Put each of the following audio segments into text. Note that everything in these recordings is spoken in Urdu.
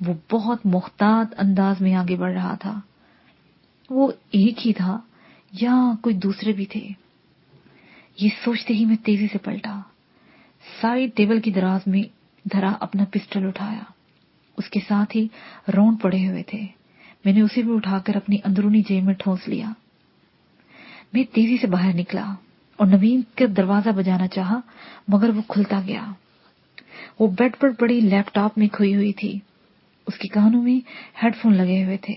وہ بہت محتاط انداز میں آگے بڑھ رہا تھا. وہ ایک ہی تھا یا کوئی دوسرے بھی تھے؟ یہ سوچتے ہی میں تیزی سے پلٹا. سائڈ ٹیبل کی دراز میں دھرا اپنا پسٹل اٹھایا. اس کے ساتھ ہی راؤنڈ پڑے ہوئے تھے. میں نے اسے بھی اٹھا کر اپنی اندرونی جیب میں ٹھونس لیا. میں تیزی سے باہر نکلا اور نوین کا دروازہ بجانا چاہا مگر وہ کھلتا گیا. وہ بیڈ پر پڑی لیپ ٹاپ میں کھوئی ہوئی تھی. اس کے کانوں میں ہیڈ فون لگے ہوئے تھے.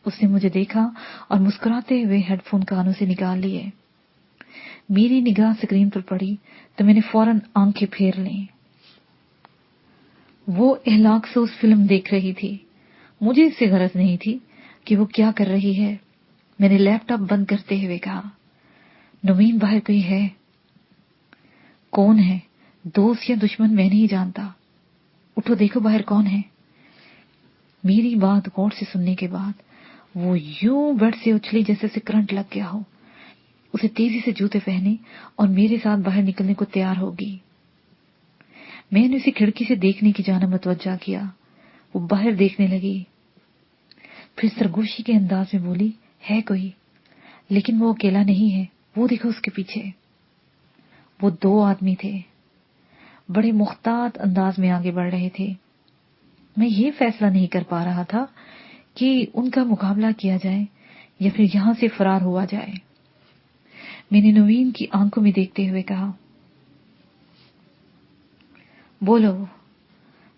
اس نے مجھے دیکھا اور مسکراتے ہوئے ہیڈ فون کانوں سے نکال لیے. میری نگاہ اسکرین پر پڑی تو میں نے فوراً آنکھیں پھیر لیں. وہ احلاق سے اس فلم دیکھ رہی تھی. مجھے اس سے غرض نہیں تھی کہ وہ کیا کر رہی ہے. میں نے لیپ ٹاپ بند کرتے ہوئے کہا، نوین باہر کوئی ہے؟ کون ہے؟ دوست یا دشمن میں نہیں جانتا. اٹھو دیکھو باہر کون ہے. میری بات غور سے سننے کے بعد وہ یوں بیڈ سے اچھلی جیسے اسے کرنٹ لگ گیا ہو. اسے تیزی سے جوتے پہنے اور میرے ساتھ باہر نکلنے کو تیار ہوگی. میں نے اسے کھڑکی سے دیکھنے کی جانب متوجہ کیا. وہ باہر دیکھنے لگی، پھر سرگوشی کے انداز میں بولی، ہے کوئی؟ لیکن وہ اکیلا نہیں ہے، وہ دیکھو اس کے پیچھے. وہ 2 آدمی تھے. بڑے محتاط انداز میں آگے بڑھ رہے تھے. میں یہ فیصلہ نہیں کر پا رہا تھا کہ ان کا مقابلہ کیا جائے یا پھر یہاں سے فرار ہوا جائے. میں نے نوین کی آنکھوں میں دیکھتے ہوئے کہا، بولو،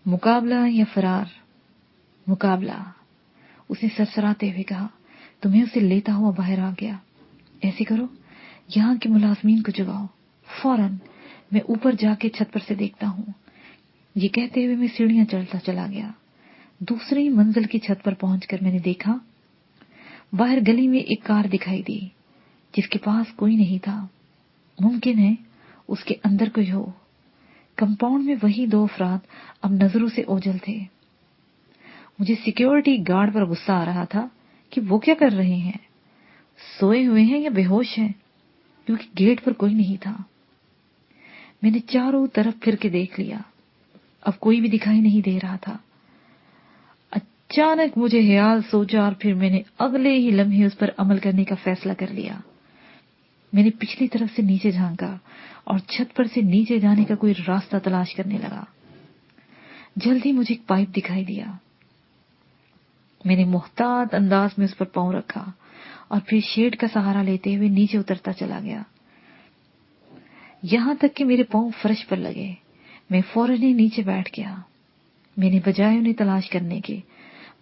مقابلہ یا فرار؟ مقابلہ. اس نے سرسراتے ہوئے کہا تو میں اسے لیتا ہوا باہر آ گیا. ایسے کرو، یہاں کے ملازمین کو جگاؤ. فوراً میں اوپر جا کے چھت پر سے دیکھتا ہوں. یہ کہتے ہوئے میں سیڑھیاں چڑھتا چلا گیا. دوسری منزل کی چھت پر پہنچ کر میں نے دیکھا باہر گلی میں ایک کار دکھائی دی جس کے پاس کوئی نہیں تھا. ممکن ہے اس کے اندر کوئی ہو. کمپاؤنڈ میں وہی 2 افراد اب نظروں سے اوجھل تھے. مجھے سیکیورٹی گارڈ پر غصہ آ رہا تھا کہ وہ کیا کر رہے ہیں، سوئے ہوئے ہیں یا بے ہوش ہیں، کیونکہ گیٹ پر کوئی نہیں تھا. میں نے چاروں طرف پھر کے دیکھ لیا. اب کوئی بھی دکھائی نہیں دے رہا تھا. اچانک مجھے خیال سوچا اور پھر میں نے اگلے ہی لمحے اس پر عمل کرنے کا فیصلہ کر لیا. میں نے پچھلی طرف سے نیچے جھانکا اور چھت پر سے نیچے جانے کا کوئی راستہ تلاش کرنے لگا. جلد ہی مجھے ایک پائپ دکھائی دیا. میں نے محتاط انداز میں اس پر پاؤں رکھا اور پھر شیڈ کا سہارا لیتے ہوئے نیچے اترتا چلا گیا یہاں تک کہ میرے پاؤں فرش پر لگے. میں فوراً ہی نیچے بیٹھ گیا. میں نے بجائے انہیں تلاش کرنے کے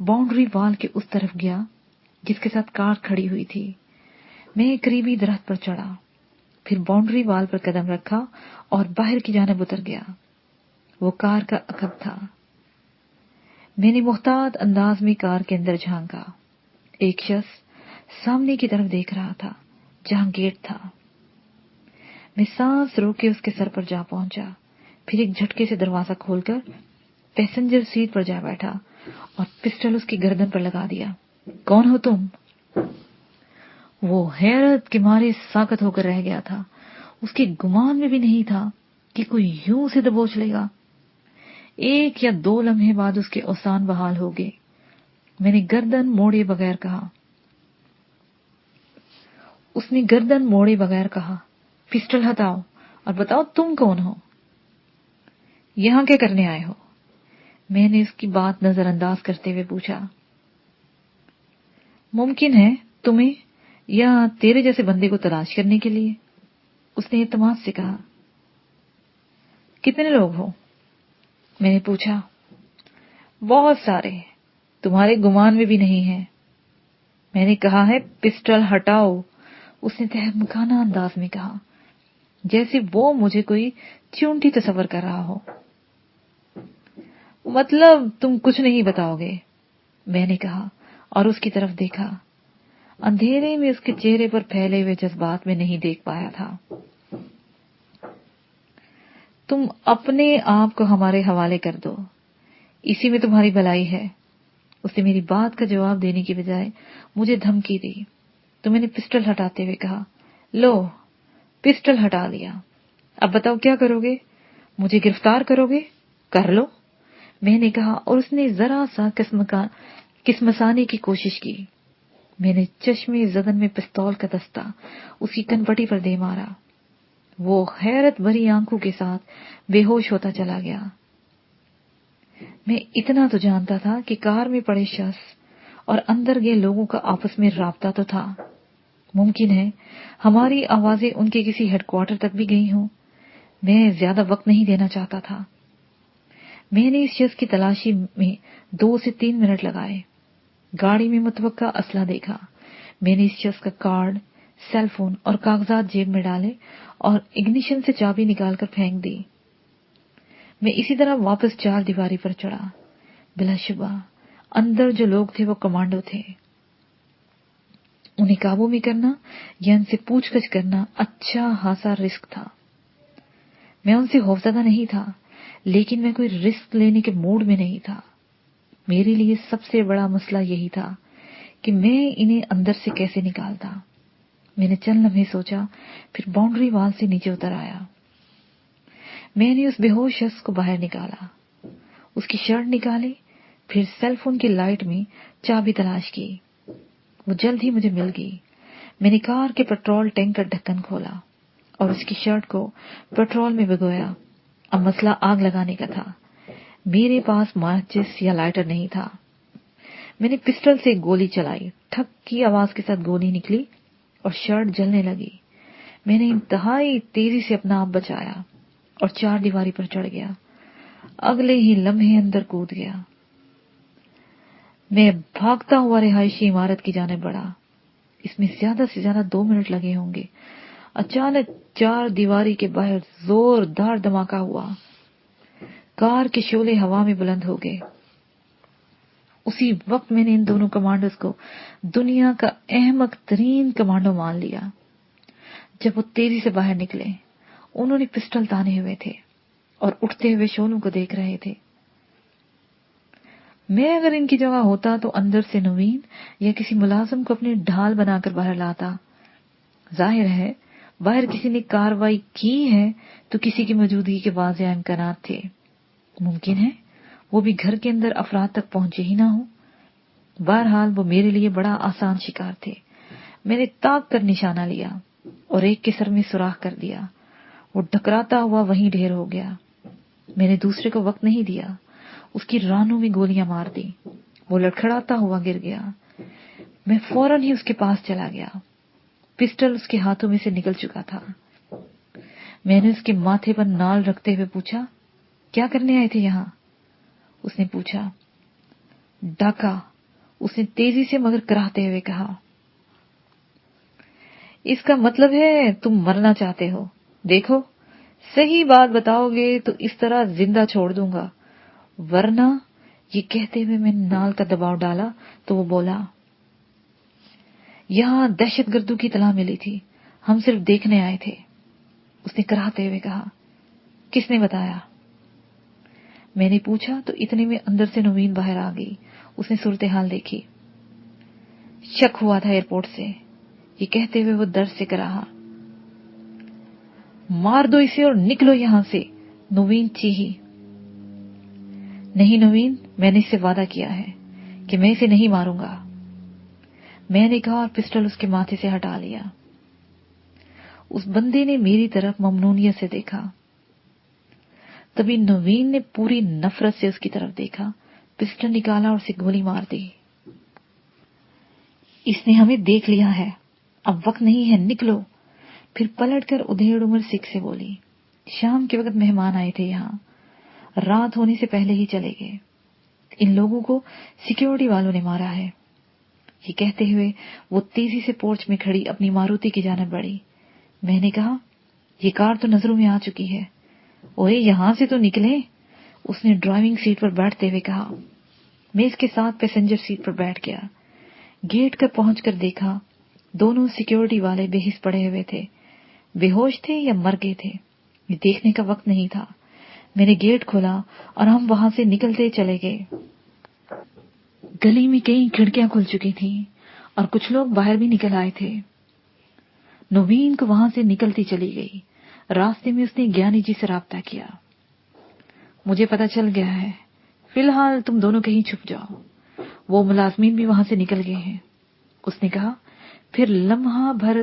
باؤنڈری وال کے اس طرف گیا جس کے ساتھ کار کھڑی ہوئی تھی. میں ایک قریبی درخت پر چڑھا، پھر باؤنڈری وال پر قدم رکھا اور باہر کی جانب اتر گیا. وہ کار کا عقب تھا. میں نے محتاط انداز میں کار کے اندر جھانکا. ایک شخص سامنے کی طرف دیکھ رہا تھا جہاں گیٹ تھا. میں سانس روک کے اس کے سر پر جا پہنچا، پھر ایک جھٹکے سے دروازہ کھول کر پیسنجر سیٹ پر جا بیٹھا اور پسٹل اس کی گردن پر لگا دیا. کون ہو تم؟ وہ حیرت کے مارے ساکت ہو کر رہ گیا تھا. اس کے گمان میں بھی نہیں تھا کہ کوئی یوں سے دبوچ لے گا. 1 یا 2 لمحے بعد اس کے اوسان بحال ہو گئے. میں نے گردن موڑے بغیر کہا. اس نے گردن موڑے بغیر کہا، پسٹل ہٹاؤ اور بتاؤ تم کون ہو؟ یہاں کیا کرنے آئے ہو؟ میں نے اس کی بات نظر انداز کرتے ہوئے پوچھا. ممکن ہے تمہیں یا تیرے جیسے بندے کو تلاش کرنے کے لیے. اس نے اعتماد سے کہا. کتنے لوگ ہو؟ میں نے پوچھا. بہت سارے، تمہارے گمان میں بھی نہیں ہے. میں نے کہا ہے پسٹل ہٹاؤ. اس نے تہمکانہ انداز میں کہا جیسے وہ مجھے کوئی چونٹی تصور کر رہا ہو. مطلب تم کچھ نہیں بتاؤ گے؟ میں نے کہا اور اس کی طرف دیکھا. اندھیرے میں اس کے چہرے پر پھیلے ہوئے جذبات میں نہیں دیکھ پایا تھا. تم اپنے آپ کو ہمارے حوالے کر دو، اسی میں تمہاری بھلائی ہے. اس نے میری بات کا جواب دینے کی بجائے مجھے دھمکی دی. تو میں نے پسٹل ہٹاتے ہوئے کہا، لو پسٹل ہٹا لیا. اب بتاؤ کیا کرو گے؟ مجھے گرفتار کرو گے؟ کر لو. میں نے کہا، اور اس نے ذرا سا کسمسانے کی کوشش کی۔ میں نے چشمے زدن میں پستول کا دستہ اس کی کنپٹی پر دے مارا۔ وہ حیرت بھری آنکھوں کے ساتھ بے ہوش ہوتا چلا گیا۔ میں اتنا تو جانتا تھا کہ کار میں پڑے شخص اور اندر گئے لوگوں کا آپس میں رابطہ تو تھا۔ ممکن ہے ہماری آوازیں ان کے کسی ہیڈ کوارٹر تک بھی گئی ہوں۔ میں زیادہ وقت نہیں دینا چاہتا تھا۔ میں نے اس شخص کی تلاشی میں 2 سے 3 منٹ لگائے۔ گاڑی میں متوقع اسلحہ دیکھا۔ میں نے اس شخص کا کارڈ، سیل فون اور کاغذات جیب میں ڈالے اور اگنیشن سے چابی نکال کر پھینک دی۔ میں اسی طرح واپس 4 دیواری پر چڑھا۔ بلا شبہ اندر جو لوگ تھے وہ کمانڈو تھے۔ انہیں قابو میں کرنا یا ان سے پوچھ گچھ کرنا اچھا خاصا رسک تھا۔ میں ان سے خوفزدہ نہیں تھا، لیکن میں کوئی رسک لینے کے موڈ میں نہیں تھا۔ میرے لیے سب سے بڑا مسئلہ یہی تھا کہ میں انہیں اندر سے کیسے نکالتا۔ میں نے چند لمحے سوچا، پھر باؤنڈری وال سے نیچے اتر آیا۔ میں نے اس بے ہوش شخص کو باہر نکالا، اس کی شرٹ نکالی، پھر سیل فون کی لائٹ میں چابی تلاش کی۔ وہ جلد ہی مجھے مل گئی۔ میں نے کار کے پیٹرول ٹینک کا ڈھکن کھولا اور اس کی شرٹ کو پیٹرول میں بھگویا۔ اب مسئلہ آگ لگانے کا تھا۔ میرے پاس ماچس یا لائٹر نہیں تھا۔ میں نے پسٹل سے گولی چلائی، ٹھک کی آواز کے ساتھ گولی نکلی اور شرٹ جلنے لگی۔ میں نے انتہائی تیزی سے اپنا آپ بچایا اور 4 دیواری پر چڑھ گیا۔ اگلے ہی لمحے اندر کود گیا۔ میں بھاگتا ہوا رہائشی عمارت کی جانب بڑھا۔ اس میں زیادہ سے زیادہ 2 منٹ لگے ہوں گے۔ اچانک 4 دیواری کے باہر زوردار دھماکہ ہوا۔ کار کے شعلے ہوا میں بلند ہو گئے۔ اسی وقت میں نے ان دونوں کمانڈوز کو دنیا کا احمق ترین کمانڈو مان لیا۔ جب وہ تیزی سے باہر نکلے، انہوں نے پسٹل تانے ہوئے تھے اور اٹھتے ہوئے شعلوں کو دیکھ رہے تھے۔ میں اگر ان کی جگہ ہوتا تو اندر سے نوین یا کسی ملازم کو اپنی ڈھال بنا کر باہر لاتا۔ ظاہر ہے باہر کسی نے کارروائی کی ہے تو کسی کی موجودگی کے واضح امکانات تھے۔ ممکن ہے وہ بھی گھر کے اندر افراد تک پہنچے ہی نہ ہوں۔ بہرحال وہ میرے لیے بڑا آسان شکار تھے۔ میں نے تاک کر نشانہ لیا اور ایک کے سر میں سوراخ کر دیا۔ وہ ڈکراتا ہوا وہیں ڈھیر ہو گیا۔ میں نے دوسرے کو وقت نہیں دیا، اس کی رانوں میں گولیاں مار دی۔ وہ لڑکھڑاتا ہوا گر گیا۔ میں فوراً ہی اس کے پاس چلا گیا۔ پسٹل اس کے ہاتھوں میں سے نکل چکا تھا۔ میں نے اس کے ماتھے پر نال رکھتے ہوئے پوچھا، کیا کرنے آئے تھے یہاں؟ اس نے پوچھا۔ ڈاکہ، اس نے تیزی سے مگر کراہتے ہوئے کہا۔ اس کا مطلب ہے تم مرنا چاہتے ہو۔ دیکھو، صحیح بات بتاؤ گے تو اس طرح زندہ چھوڑ دوں گا، ورنہ، یہ کہتے ہوئے میں نے نال کا دباؤ ڈالا تو وہ بولا، یہاں دہشت گردوں کی اطلاع ملی تھی، ہم صرف دیکھنے آئے تھے۔ اس نے کراہتے ہوئے کہا، کس نے بتایا؟ میں نے پوچھا تو اتنے میں اندر سے نوین باہر آ گئی۔ اس نے صورتحال دیکھی۔ شک ہوا تھا ایئرپورٹ سے، یہ کہتے ہوئے وہ درد سے کراہا، مار دو اسے اور نکلو یہاں سے۔ نوین چیخی۔ نہیں نوین، میں نے اس سے وعدہ کیا ہے کہ میں اسے نہیں ماروں گا، میں نے کہا اور پسٹل اس کے ماتھے سے ہٹا لیا۔ اس بندے نے میری طرف ممنونیت سے دیکھا۔ تبھی نوین نے پوری نفرت سے اس کی طرف دیکھا، پسٹل نکالا اور اسے گولی مار دی۔ اس نے ہمیں دیکھ لیا ہے، اب وقت نہیں ہے، نکلو۔ پھر پلٹ کر ادھیڑ عمر سکھ سے بولی، شام کے وقت مہمان آئے تھے یہاں، رات ہونے سے پہلے ہی چلے گئے۔ ان لوگوں کو سیکیورٹی والوں نے مارا ہے۔ یہ کہتے ہوئے وہ تیزی سے پورچ میں کھڑی اپنی ماروتی کی جانب بڑھی۔ میں نے کہا، یہ کار تو نظروں میں آ چکی ہے، اوئے یہاں سے تو نکلیں۔ اس نے ڈرائیونگ سیٹ پر بیٹھتے ہوئے کہا۔ میں اس کے ساتھ پیسنجر سیٹ پر بیٹھ گیا۔ گیٹ پر پہنچ کر دیکھا، دونوں سیکیورٹی والے بے حس پڑے ہوئے تھے، بے ہوش تھے یا مر گئے تھے، یہ دیکھنے کا وقت نہیں تھا۔ میں نے گیٹ کھولا اور ہم وہاں سے نکلتے چلے گئے۔ گلی میں کئی کھڑکیاں کھل چکی تھیں اور کچھ لوگ باہر بھی نکل آئے تھے۔ نوین کو وہاں سے نکلتی چلی گئی۔ راستے میں اس نے گیانی جی سے رابطہ کیا۔ مجھے پتا چل گیا ہے، فی الحال تم دونوں کہیں چھپ جاؤ، وہ ملازمین بھی وہاں سے نکل گئے ہیں، اس نے کہا۔ پھر لمحہ بھر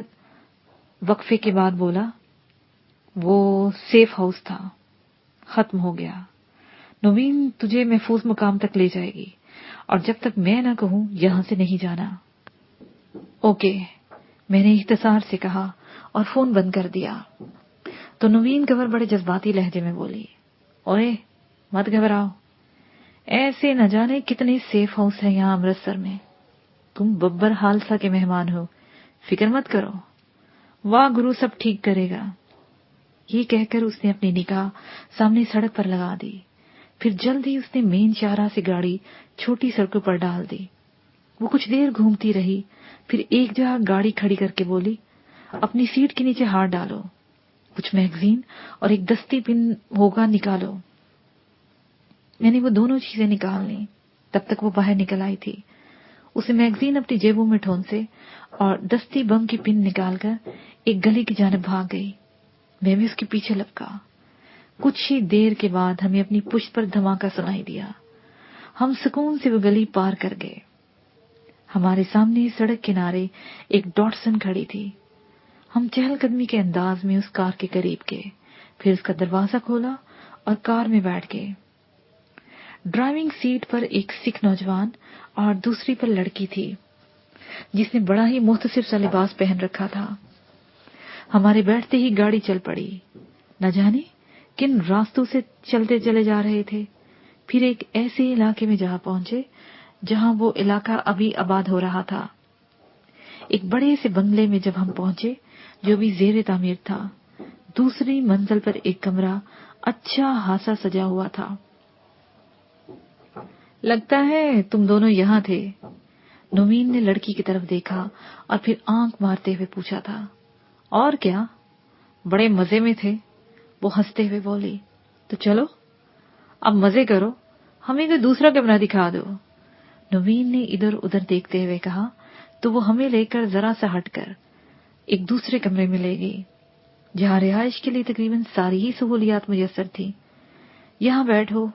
وقفے کے بعد بولا، وہ سیف ہاؤس تھا، ختم ہو گیا۔ نوین تجھے محفوظ مقام تک لے جائے گی، اور جب تک میں نہ کہوں یہاں سے نہیں جانا۔ اوکے، میں نے اختصار سے کہا اور فون بند کر دیا۔ تو نوین کنور بڑے جذباتی لہجے میں بولی، اوئے مت گھبراؤ، ایسے نہ جانے کتنے سیف ہاؤس ہیں یہاں امرتسر میں، تم ببر حالسا کے مہمان ہو، فکر مت کرو، واہ گرو سب ٹھیک کرے گا۔ یہ کہہ کر اس نے اپنی نگاہ سامنے سڑک پر لگا دی، پھر جلد ہی اس نے مین شاہراہ سے گاڑی چھوٹی سڑکوں پر ڈال دی۔ وہ کچھ دیر گھومتی رہی، پھر ایک جگہ گاڑی کھڑی کر کے بولی، اپنی سیٹ کے نیچے ہاتھ ڈالو، کچھ میگزین اور ایک دستی پن ہوگا، نکالو۔ میں نے وہ دونوں چیزیں نکال لیں، تب تک وہ باہر نکل آئی تھی۔ اسے میگزین اپنی جیبوں میں ٹھونسے اور دستی بم کی پن نکال کر ایک گلی کی جانب بھاگ گئی۔ میں بھی اس کے پیچھے لپکا۔ کچھ ہی دیر کے بعد ہمیں اپنی پشت پر دھماکہ سنائی دیا۔ ہم سکون سے وہ گلی پار کر گئے۔ ہمارے سامنے سڑک کنارے ایک ڈاٹسن کھڑی تھی۔ ہم چہل قدمی کے انداز میں اس کار کے قریب گئے، پھر اس کا دروازہ کھولا اور کار میں بیٹھ گئے۔ ڈرائیونگ سیٹ پر ایک سکھ نوجوان اور دوسری پر لڑکی تھی، جس نے بڑا ہی مختصر سا لباس پہن رکھا تھا۔ ہمارے بیٹھتے ہی گاڑی چل پڑی۔ نہ جانے کن راستوں سے چلتے چلے جا رہے تھے، پھر ایک ایسے علاقے میں جا پہنچے جہاں وہ علاقہ ابھی آباد ہو رہا تھا۔ ایک بڑے سے بنگلے میں جب ہم پہنچے جو بھی زیر تعمیر تھا، دوسری منزل پر ایک کمرہ اچھا خاصا سجا ہوا تھا۔ لگتا ہے تم دونوں یہاں تھے، نوین نے لڑکی کی طرف دیکھا اور پھر آنکھ مارتے ہوئے پوچھا تھا۔ اور کیا، بڑے مزے میں تھے، وہ ہنستے ہوئے بولی۔ تو چلو اب مزے کرو، ہمیں کوئی دوسرا کمرہ دکھا دو، نوین نے ادھر ادھر دیکھتے ہوئے کہا۔ تو وہ ہمیں لے کر ذرا سا ہٹ کر ایک دوسرے کمرے میں لے گئی، جہاں رہائش کے لیے تقریباً ساری ہی سہولیات میسر تھی۔ یہاں بیٹھو،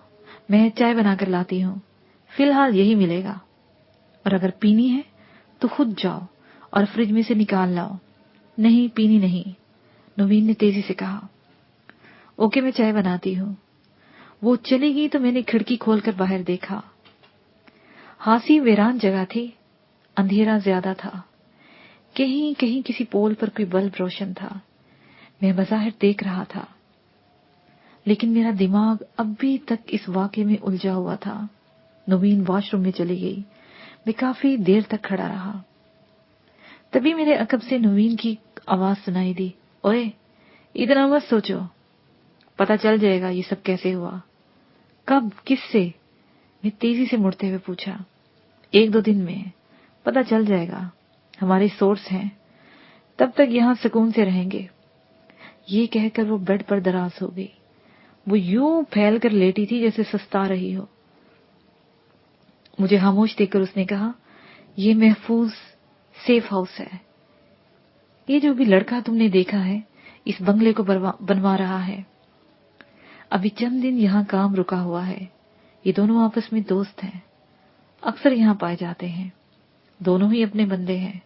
میں چائے بنا کر لاتی ہوں، فی الحال یہی ملے گا، اور اگر پینی ہے تو خود جاؤ اور فریج میں سے نکال لاؤ۔ نہیں پینی نہیں، نوین نے تیزی سے کہا۔ اوکے میں چائے بناتی ہوں۔ وہ چلی گئی تو میں نے کھڑکی کھول کر باہر دیکھا۔ خاصی ویران جگہ تھی، اندھیرا زیادہ تھا، کہیں کہیں کسی پول پر کوئی بلب روشن تھا۔ میں بظاہر دیکھ رہا تھا، لیکن میرا دماغ اب بھی تک اس واقعے میں الجھا ہوا تھا۔ نوین واش روم میں چلی گئی، میں کافی دیر تک کھڑا رہا۔ تبھی میرے عقب سے نوین کی آواز سنائی دی، اوئے اتنا مت سوچو، پتا چل جائے گا یہ سب کیسے ہوا۔ کب، کس سے؟ میں تیزی سے مڑتے ہوئے پوچھا۔ 1-2 دن میں پتا چل جائے گا، ہمارے سورس ہیں، تب تک یہاں سکون سے رہیں گے۔ یہ کہہ کر وہ بیڈ پر دراز ہو گئی۔ وہ یوں پھیل کر لیٹی تھی جیسے سستا رہی ہو۔ مجھے خاموش دیکھ کر اس نے کہا، یہ محفوظ سیف ہاؤس ہے، یہ جو بھی لڑکا تم نے دیکھا ہے اس بنگلے کو بنوا رہا ہے، ابھی چند دن یہاں کام رکا ہوا ہے۔ یہ دونوں آپس میں دوست ہیں، اکثر یہاں پائے جاتے ہیں، دونوں ہی اپنے بندے ہیں۔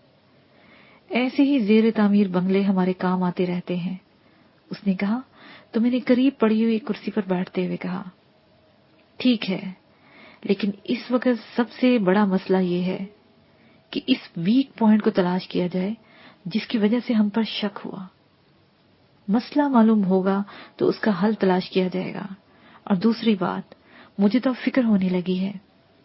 ایسے ہی زیر تعمیر بنگلے ہمارے کام آتے رہتے ہیں، اس نے کہا۔ تو میں نے قریب پڑی ہوئی کرسی پر بیٹھتے ہوئے کہا، ٹھیک ہے، لیکن اس وقت سب سے بڑا مسئلہ یہ ہے کہ اس ویک پوائنٹ کو تلاش کیا جائے جس کی وجہ سے ہم پر شک ہوا۔ مسئلہ معلوم ہوگا تو اس کا حل تلاش کیا جائے گا۔ اور دوسری بات، مجھے تو فکر ہونے لگی ہے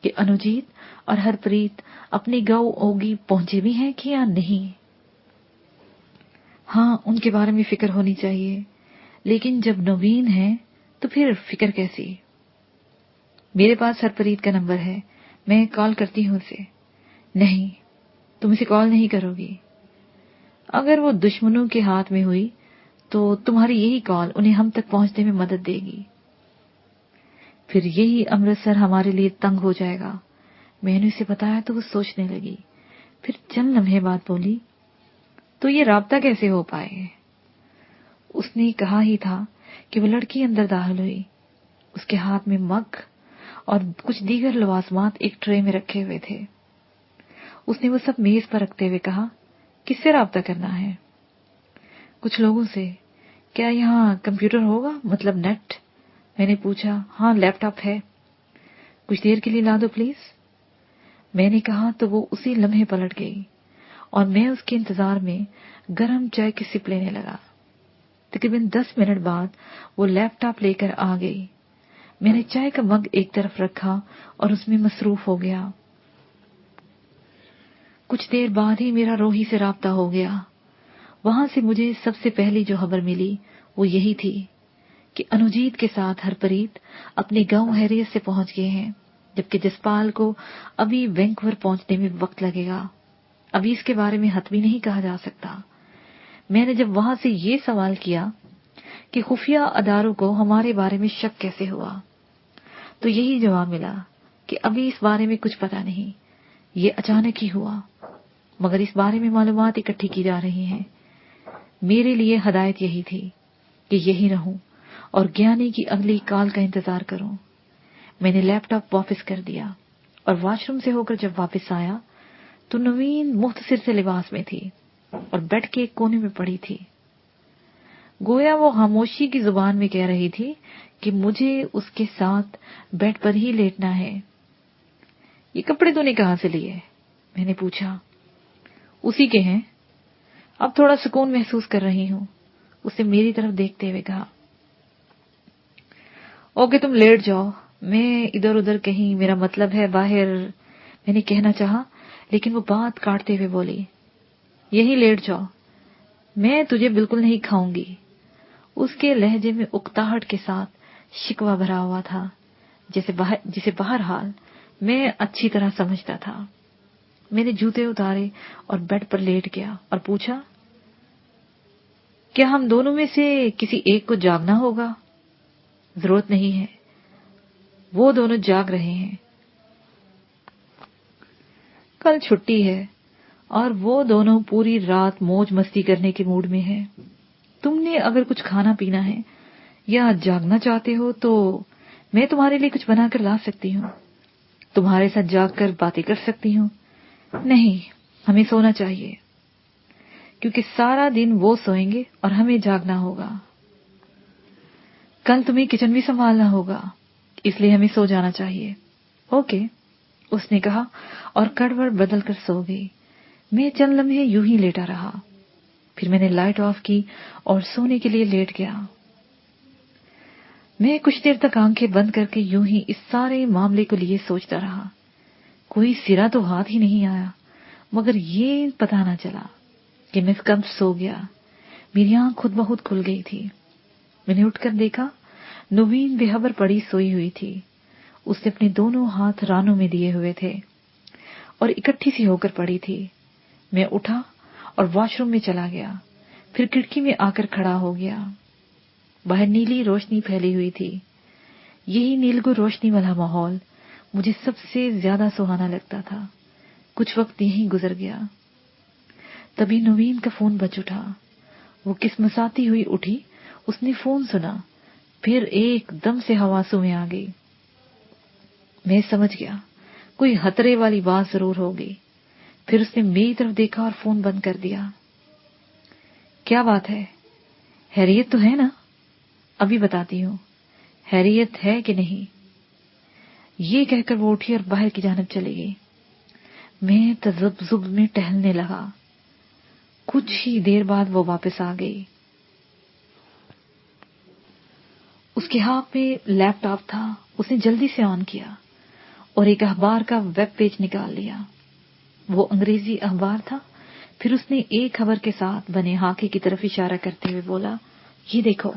کہ انوجیت اور ہرپریت اپنی گاؤں اوگی پہنچے بھی ہیں کہ یا نہیں۔ ہاں، ان کے بارے میں فکر ہونی چاہیے، لیکن جب نوین ہے تو پھر فکر کیسی؟ میرے پاس ہرپریت کا نمبر ہے، میں کال کرتی ہوں اسے۔ نہیں، تم اسے کال نہیں کرو گی۔ اگر وہ دشمنوں کے ہاتھ میں ہوئی تو تمہاری یہی کال انہیں ہم تک پہنچنے میں مدد دے گی، پھر یہی امرتسر ہمارے لیے تنگ ہو جائے گا۔ میں نے اسے بتایا تو وہ سوچنے لگی، پھر چند لمحے بعد بولی، تو یہ رابطہ کیسے ہو پائے؟ اس نے کہا ہی تھا کہ وہ لڑکی اندر داخل ہوئی، اس کے ہاتھ میں مگ اور کچھ دیگر لوازمات ایک ٹرے میں رکھے ہوئے تھے۔ اس نے وہ سب میز پر رکھتے ہوئے کہا، کس سے رابطہ کرنا ہے؟ کچھ لوگوں سے۔ کیا یہاں کمپیوٹر ہوگا، مطلب نیٹ؟ میں نے پوچھا۔ ہاں، لیپ ٹاپ ہے۔ کچھ دیر کے لیے لا دو پلیز، میں نے کہا تو وہ اسی لمحے پلٹ گئی اور میں اس کے انتظار میں گرم چائے کی سپ لینے لگا۔ تقریباً 10 منٹ بعد وہ لیپ ٹاپ لے کر آ گئی۔ میں نے چائے کا مگ ایک طرف رکھا اور اس میں مصروف ہو گیا۔ کچھ دیر بعد ہی میرا روحی سے رابطہ ہو گیا۔ وہاں سے مجھے سب سے پہلی جو خبر ملی وہ یہی تھی کہ انوجیت کے ساتھ ہرپریت اپنے گاؤں خیریت سے پہنچ گئے ہیں، جبکہ جسپال کو ابھی وینکوور پہنچنے میں وقت لگے گا۔ ابھی اس کے بارے میں حتمی نہیں کہا جا سکتا۔ میں نے جب وہاں سے یہ سوال کیا کہ خفیہ اداروں کو ہمارے بارے میں شک کیسے ہوا، تو یہی جواب ملا کہ ابھی اس بارے میں کچھ پتا نہیں، یہ اچانک ہی ہوا، مگر اس بارے میں معلومات اکٹھی کی جا رہی ہیں۔ میرے لیے ہدایت یہی تھی کہ یہی رہوں اور گیانی کی اگلی کال کا انتظار کروں۔ میں نے لیپ ٹاپ واپس کر دیا اور واش روم سے ہو کر جب واپس آیا تو نوین مختصر سے لباس میں تھی اور بیڈ کے ایک کونے میں پڑی تھی۔ گویا وہ خاموشی کی زبان میں کہہ رہی تھی کہ مجھے اس کے ساتھ بیڈ پر ہی لیٹنا ہے۔ یہ کپڑے تو نے کہاں سے لیے؟ میں نے پوچھا۔ اسی کے ہیں، اب تھوڑا سکون محسوس کر رہی ہوں، اسے میری طرف دیکھتے ہوئے کہا۔ اوکے، تم لیٹ جاؤ، میں ادھر ادھر کہیں، میرا مطلب ہے باہر، میں نے کہنا چاہا لیکن وہ بات کاٹتے ہوئے بولی، یہی لیٹ جاؤ، میں تجھے بالکل نہیں کھاؤں گی۔ اس کے لہجے میں اکتاہٹ کے ساتھ شکوہ بھرا ہوا تھا، جسے بہرحال میں اچھی طرح سمجھتا تھا۔ میں نے جوتے اتارے اور بیڈ پر لیٹ گیا اور پوچھا، کیا ہم دونوں میں سے کسی ایک کو جاگنا ہوگا؟ ضرورت نہیں ہے، وہ دونوں جاگ رہے ہیں۔ کل چھٹی ہے اور وہ دونوں پوری رات موج مستی کرنے کے موڈ میں ہیں۔ تم نے اگر کچھ کھانا پینا ہے یا جاگنا چاہتے ہو تو میں تمہارے لیے کچھ بنا کر لا سکتی ہوں، تمہارے ساتھ جاگ کر باتیں کر سکتی ہوں۔ نہیں، ہمیں سونا چاہیے کیونکہ سارا دن وہ سوئیں گے اور ہمیں جاگنا ہوگا۔ کل تمہیں کچن بھی سنبھالنا ہوگا، اس لیے ہمیں سو جانا چاہیے۔ اوکے، اس نے کہا اور کڑوڑ بدل کر سو گئی۔ میں چند لمحے یوں ہی لیٹا رہا، پھر میں نے لائٹ آف کی اور سونے کے لیے لیٹ گیا۔ میں کچھ دیر تک آنکھیں بند کر کے یوں ہی اس سارے معاملے کو لیے سوچتا رہا۔ کوئی سرا تو ہاتھ ہی نہیں آیا، مگر یہ پتہ نہ چلا کہ میں کب سو گیا۔ میری آنکھ خود بخود کھل گئی تھی۔ میں نے اٹھ کر دیکھا، نوین بے خبر پڑی سوئی ہوئی تھی۔ اس نے اپنے دونوں ہاتھ رانوں میں دیے ہوئے تھے اور اکٹھی سی ہو کر پڑی تھی۔ میں اٹھا اور واش روم میں چلا گیا، پھر کھڑکی میں آ کر کھڑا ہو گیا۔ باہر نیلی روشنی پھیلی ہوئی تھی۔ یہی نیلگو روشنی والا ماحول مجھے سب سے زیادہ سہانا لگتا تھا۔ کچھ وقت یہیں گزر گیا، تبھی نوین کا فون بج اٹھا۔ وہ کسمساتی ہوئی اٹھی، اس نے فون سنا، پھر ایک دم سے حواسوں میں آ گئی۔ میں سمجھ گیا کوئی خطرے والی بات ضرور ہوگی۔ پھر اس نے میری طرف دیکھا اور فون بند کر دیا۔ کیا بات ہے؟ خیریت تو ہے نا؟ ابھی بتاتی ہوں، خیریت ہے کہ نہیں؟ یہ کہہ کر وہ اٹھی اور باہر کی جانب چلی گئی۔ میں تذبذب میں ٹہلنے لگا۔ کچھ ہی دیر بعد وہ واپس آ گئی۔ اس کے ہاتھ میں لیپ ٹاپ تھا۔ اس نے جلدی سے آن کیا اور ایک اخبار کا ویب پیج نکال لیا۔ وہ انگریزی اخبار تھا۔ پھر اس نے ایک خبر کے ساتھ بنے خاکے کی طرف اشارہ کرتے ہوئے بولا، یہ دیکھو۔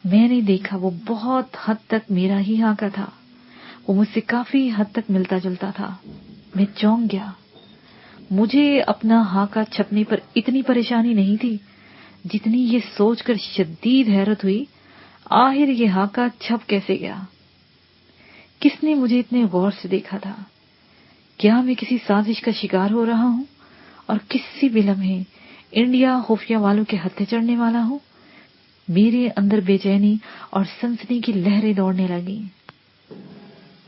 میں نے دیکھا، وہ بہت حد تک میرا ہی خاکہ تھا۔ وہ مجھ سے کافی حد تک ملتا جلتا تھا۔ میں چونک گیا۔ مجھے اپنا خاکہ چھپنے پر اتنی پریشانی نہیں تھی جتنی یہ سوچ کر شدید حیرت ہوئی، آخر یہ خاکہ چھپ کیسے گیا؟ کس نے مجھے اتنے غور سے دیکھا تھا؟ کیا میں کسی سازش کا شکار ہو رہا ہوں اور کسی بھی لمحے انڈیا خفیہ والوں کے ہتھے چڑھنے والا ہوں؟ میرے اندر بے چینی اور سنسنی کی لہریں دوڑنے لگیں۔